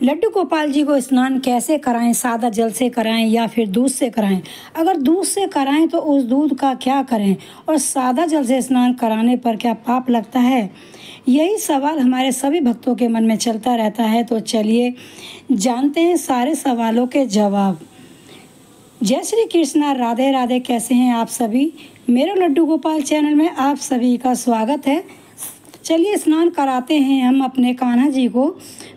लड्डू गोपाल जी को स्नान कैसे कराएं, सादा जल से कराएं या फिर दूध से कराएं। अगर दूध से कराएं तो उस दूध का क्या करें, और सादा जल से स्नान कराने पर क्या पाप लगता है? यही सवाल हमारे सभी भक्तों के मन में चलता रहता है। तो चलिए जानते हैं सारे सवालों के जवाब। जय श्री कृष्णा, राधे राधे। कैसे हैं आप सभी? मेरे लड्डू गोपाल चैनल में आप सभी का स्वागत है। चलिए स्नान कराते हैं हम अपने कान्हा जी को।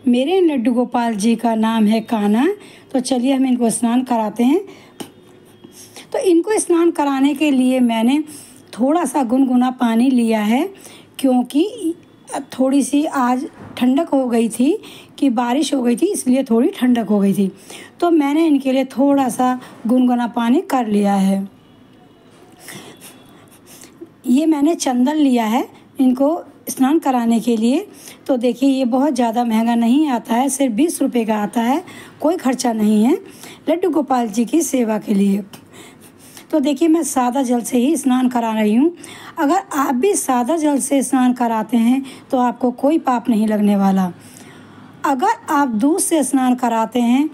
मेरे लड्डू गोपाल जी का नाम है कान्हा। तो चलिए हम इनको स्नान कराते हैं। तो इनको स्नान कराने के लिए मैंने थोड़ा सा गुनगुना पानी लिया है, क्योंकि थोड़ी सी आज ठंडक हो गई थी कि बारिश हो गई थी, इसलिए थोड़ी ठंडक हो गई थी। तो मैंने इनके लिए थोड़ा सा गुनगुना पानी कर लिया है। ये मैंने चंदन लिया है इनको स्नान कराने के लिए। तो देखिए ये बहुत ज़्यादा महंगा नहीं आता है, सिर्फ 20 रुपये का आता है। कोई खर्चा नहीं है लड्डू गोपाल जी की सेवा के लिए। तो देखिए मैं सादा जल से ही स्नान करा रही हूँ। अगर आप भी सादा जल से स्नान कराते हैं तो आपको कोई पाप नहीं लगने वाला। अगर आप दूध से स्नान कराते हैं,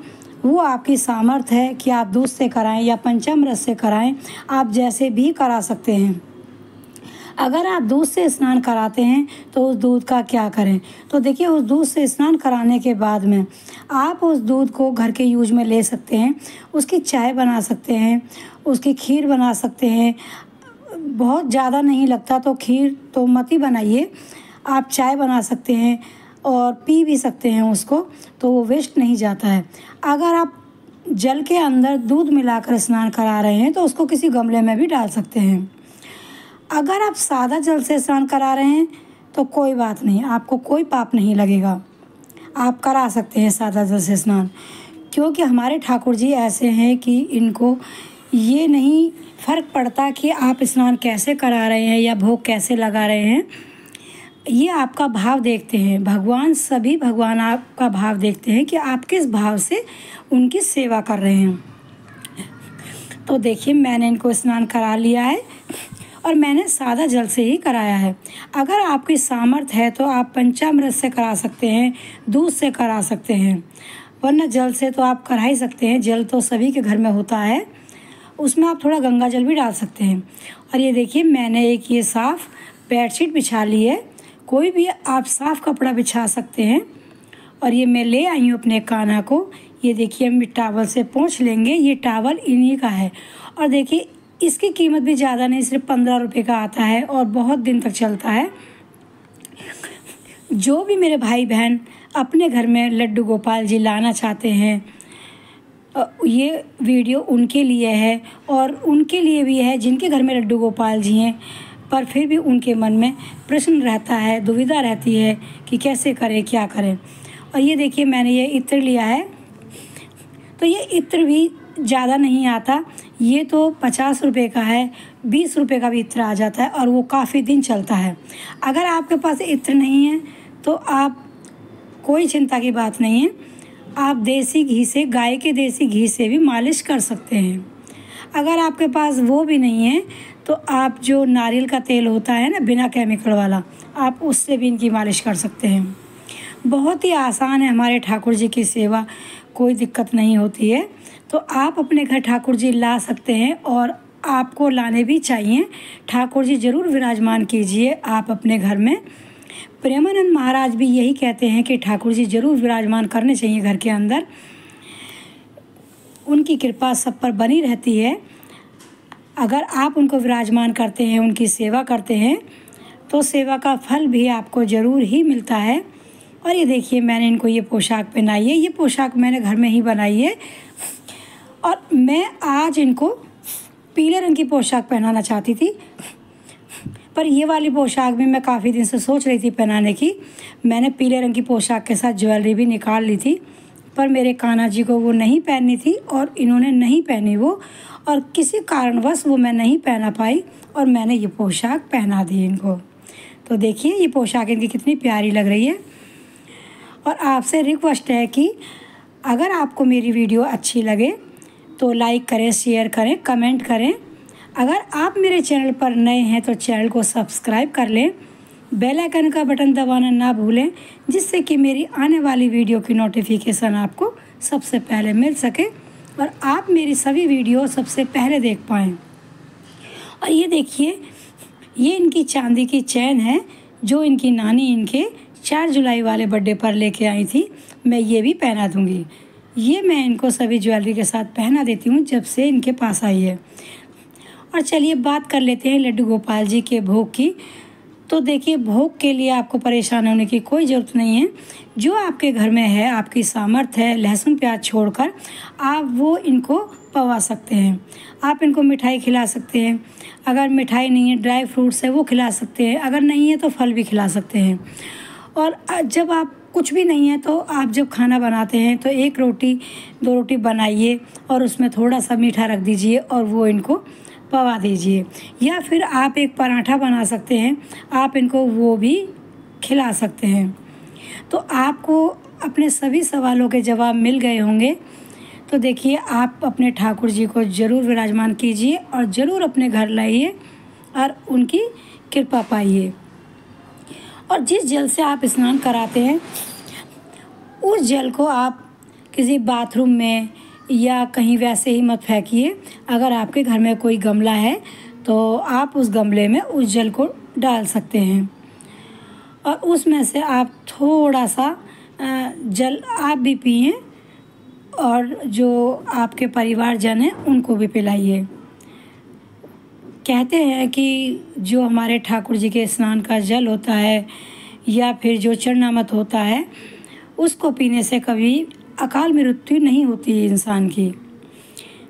वो आपकी सामर्थ्य है कि आप दूध से कराएं या पंचामृत से कराएं, आप जैसे भी करा सकते हैं। अगर आप दूध से स्नान कराते हैं तो उस दूध का क्या करें? तो देखिए उस दूध से स्नान कराने के बाद में आप उस दूध को घर के यूज में ले सकते हैं। उसकी चाय बना सकते हैं, उसकी खीर बना सकते हैं। बहुत ज़्यादा नहीं लगता तो खीर तो मत ही बनाइए, आप चाय बना सकते हैं और पी भी सकते हैं उसको, तो वो वेस्ट नहीं जाता है। अगर आप जल के अंदर दूध मिलाकर स्नान करा रहे हैं तो उसको किसी गमले में भी डाल सकते हैं। अगर आप सादा जल से स्नान करा रहे हैं तो कोई बात नहीं, आपको कोई पाप नहीं लगेगा, आप करा सकते हैं सादा जल से स्नान। क्योंकि हमारे ठाकुर जी ऐसे हैं कि इनको ये नहीं फ़र्क पड़ता कि आप स्नान कैसे करा रहे हैं या भोग कैसे लगा रहे हैं। ये आपका भाव देखते हैं। भगवान आपका भाव देखते हैं कि आप किस भाव से उनकी सेवा कर रहे हैं। तो देखिए मैंने इनको स्नान करा लिया है और मैंने सादा जल से ही कराया है। अगर आपकी सामर्थ्य है तो आप पंचामृत से करा सकते हैं, दूध से करा सकते हैं, वरना जल से तो आप करा ही सकते हैं। जल तो सभी के घर में होता है, उसमें आप थोड़ा गंगा जल भी डाल सकते हैं। और ये देखिए मैंने एक ये साफ़ बेडशीट बिछा ली है, कोई भी आप साफ़ कपड़ा बिछा सकते हैं। और ये मैं ले आई हूँ अपने कान्हा को। ये देखिए हम टावल से पोंछ लेंगे। ये टावल इन्हीं का है और देखिए इसकी कीमत भी ज़्यादा नहीं, सिर्फ 15 रुपये का आता है और बहुत दिन तक चलता है। जो भी मेरे भाई बहन अपने घर में लड्डू गोपाल जी लाना चाहते हैं, ये वीडियो उनके लिए है और उनके लिए भी है जिनके घर में लड्डू गोपाल जी हैं, पर फिर भी उनके मन में प्रश्न रहता है, दुविधा रहती है कि कैसे करें, क्या करें। और ये देखिए मैंने ये इत्र लिया है। तो ये इत्र भी ज़्यादा नहीं आता, ये तो 50 रुपये का है, 20 रुपये का भी इत्र आ जाता है और वो काफ़ी दिन चलता है। अगर आपके पास इत्र नहीं है तो आप कोई चिंता की बात नहीं है, आप देसी घी से, गाय के देसी घी से भी मालिश कर सकते हैं। अगर आपके पास वो भी नहीं है तो आप जो नारियल का तेल होता है ना, बिना केमिकल वाला, आप उससे भी इनकी मालिश कर सकते हैं। बहुत ही आसान है हमारे ठाकुर जी की सेवा, कोई दिक्कत नहीं होती है। तो आप अपने घर ठाकुर जी ला सकते हैं और आपको लाने भी चाहिए। ठाकुर जी ज़रूर विराजमान कीजिए आप अपने घर में। प्रेमानंद महाराज भी यही कहते हैं कि ठाकुर जी ज़रूर विराजमान करने चाहिए घर के अंदर, उनकी कृपा सब पर बनी रहती है। अगर आप उनको विराजमान करते हैं, उनकी सेवा करते हैं, तो सेवा का फल भी आपको ज़रूर ही मिलता है। और ये देखिए मैंने इनको ये पोशाक पहनाई है। ये पोशाक मैंने घर में ही बनाई है और मैं आज इनको पीले रंग की पोशाक पहनाना चाहती थी, पर ये वाली पोशाक भी मैं काफ़ी दिन से सोच रही थी पहनाने की। मैंने पीले रंग की पोशाक के साथ ज्वेलरी भी निकाल ली थी, पर मेरे कान्हा जी को वो नहीं पहननी थी और इन्होंने नहीं पहनी वो, और किसी कारणवश वो मैं नहीं पहना पाई और मैंने ये पोशाक पहना दी इनको। तो देखिए ये पोशाक इनकी कितनी प्यारी लग रही है। और आपसे रिक्वेस्ट है कि अगर आपको मेरी वीडियो अच्छी लगे तो लाइक करें, शेयर करें, कमेंट करें। अगर आप मेरे चैनल पर नए हैं तो चैनल को सब्सक्राइब कर लें बेल आइकन का बटन दबाना ना भूलें, जिससे कि मेरी आने वाली वीडियो की नोटिफिकेशन आपको सबसे पहले मिल सके और आप मेरी सभी वीडियो सबसे पहले देख पाएँ। और ये देखिए, ये इनकी चांदी की चैन है जो इनकी नानी इनके 4 जुलाई वाले बर्थडे पर लेके आई थी। मैं ये भी पहना दूँगी। ये मैं इनको सभी ज्वेलरी के साथ पहना देती हूँ जब से इनके पास आई है। और चलिए बात कर लेते हैं लड्डू गोपाल जी के भोग की। तो देखिए, भोग के लिए आपको परेशान होने की कोई ज़रूरत नहीं है। जो आपके घर में है, आपकी सामर्थ्य है, लहसुन प्याज छोड़कर आप वो इनको पवा सकते हैं। आप इनको मिठाई खिला सकते हैं। अगर मिठाई नहीं है, ड्राई फ्रूट्स है वो खिला सकते हैं। अगर नहीं है तो फल भी खिला सकते हैं। और जब आप कुछ भी नहीं है तो आप जब खाना बनाते हैं तो 1 रोटी 2 रोटी बनाइए और उसमें थोड़ा सा मीठा रख दीजिए और वो इनको पवा दीजिए। या फिर आप एक पराठा बना सकते हैं, आप इनको वो भी खिला सकते हैं। तो आपको अपने सभी सवालों के जवाब मिल गए होंगे। तो देखिए, आप अपने ठाकुर जी को ज़रूर विराजमान कीजिए और ज़रूर अपने घर लाइए और उनकी कृपा पाइए। और जिस जल से आप स्नान कराते हैं उस जल को आप किसी बाथरूम में या कहीं वैसे ही मत फेंकिए। अगर आपके घर में कोई गमला है तो आप उस गमले में उस जल को डाल सकते हैं और उसमें से आप थोड़ा सा जल आप भी पिएं और जो आपके परिवारजन हैं उनको भी पिलाइए। कहते हैं कि जो हमारे ठाकुर जी के स्नान का जल होता है या फिर जो चरणामृत होता है, उसको पीने से कभी अकाल मृत्यु नहीं होती है इंसान की।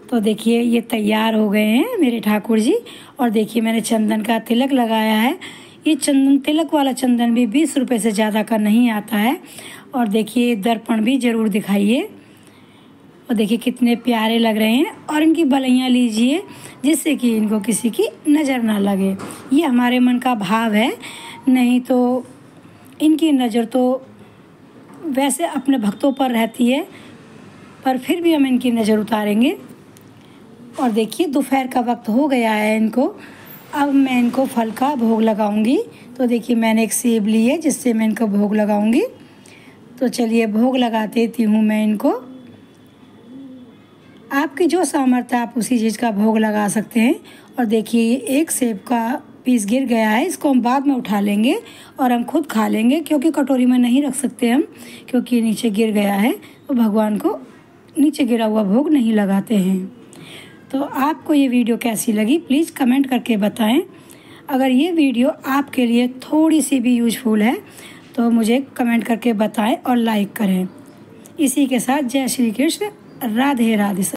तो देखिए, ये तैयार हो गए हैं मेरे ठाकुर जी। और देखिए, मैंने चंदन का तिलक लगाया है। ये चंदन तिलक वाला चंदन भी 20 रुपये से ज़्यादा का नहीं आता है। और देखिए, दर्पण भी ज़रूर दिखाइए। और देखिए कितने प्यारे लग रहे हैं। और इनकी बलैयाँ लीजिए जिससे कि इनको किसी की नज़र ना लगे। ये हमारे मन का भाव है, नहीं तो इनकी नज़र तो वैसे अपने भक्तों पर रहती है, पर फिर भी हम इनकी नज़र उतारेंगे। और देखिए, दोपहर का वक्त हो गया है इनको। अब मैं इनको फल का भोग लगाऊंगी। तो देखिए, मैंने एक सेब ली है जिससे मैं इनको भोग लगाऊंगी। तो चलिए भोग लगा देती हूँ मैं इनको। आपकी जो सामर्थ्य आप उसी चीज़ का भोग लगा सकते हैं। और देखिए, एक सेब का पीस गिर गया है, इसको हम बाद में उठा लेंगे और हम खुद खा लेंगे, क्योंकि कटोरी में नहीं रख सकते हम, क्योंकि नीचे गिर गया है। तो भगवान को नीचे गिरा हुआ भोग नहीं लगाते हैं। तो आपको ये वीडियो कैसी लगी प्लीज़ कमेंट करके बताएं। अगर ये वीडियो आपके लिए थोड़ी सी भी यूजफुल है तो मुझे कमेंट करके बताएं और लाइक करें। इसी के साथ जय श्री कृष्ण, राधे राधे।